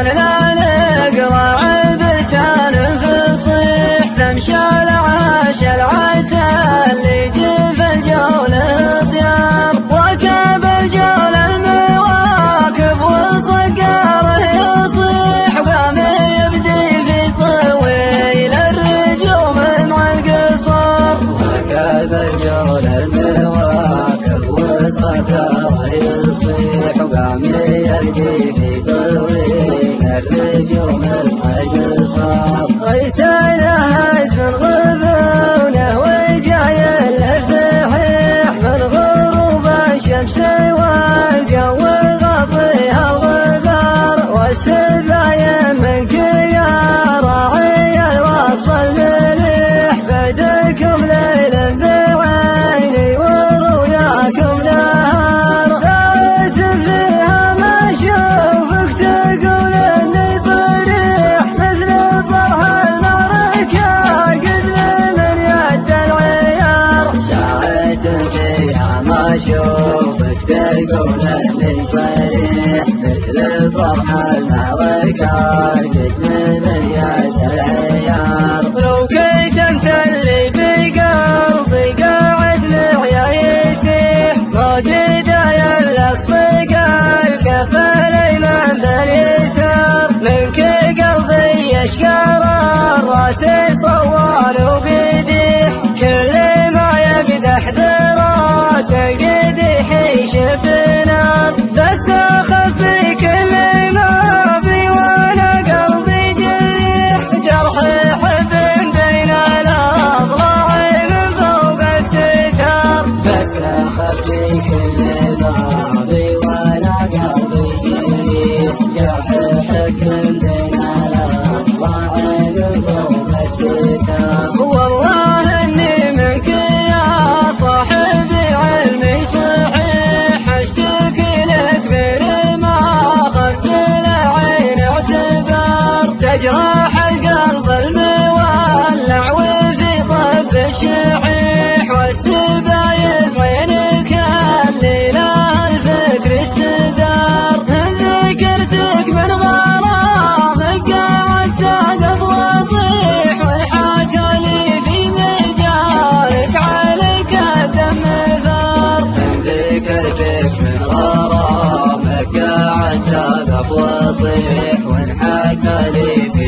لا نقرع بلسان فصيح نمشي العاش العتال اللي جف الجول اطيار وكب الجول المواكب وصقاره يصيح قام يبدي في طويل الرجوم مع القصر وكب الجول المواكب وصقاره يصيح وقام يبدي في طويل الرجوم مع القصر غيتنا هجم غبونه وجاي الفحيح من غروب الشمس والجو غطيها الغبار والسبايا منك يا راعي الوصف المليح بدكم ليل بعيني ورؤياكم نهار ساعة فيها ما اشوفك تقول اني طريح مثل طرح المعركة قزل من يد العيار ساعة فيها ما اشوفك تقول اني طريح مثل طرح المعركة قزل من يد العيار لو كنت انت اللي بقلبي قاعد معي يسيح موجود يا الاصفقاء الكفل ايمن باليسار منك قلبي يشقر الراس صوار وقديح كل ما يقدح دراسه القديح يشب نار بس اخفي كل ما بي وانا قلبي جريح جرحي حب بين الاضلاع من فوق الستار بس اخفي كل ما بي وانا قلبي جريح جرحي حب بين الاضلاع من فوق الستار والله اني منك يا صاحبي علمي صحيح اشتكي لك من ما اخذت العين اعتبار تجرح القلب المولع وفي طب الشحيح والسبايب عينك اللي لها الفكر استدار ذكرتك من غرامك قعدت اقض واطيح والحكى لي في مجالك عليك دم ثار ذكرتك من غرامك قعدت اقض واطيح والحكى لي في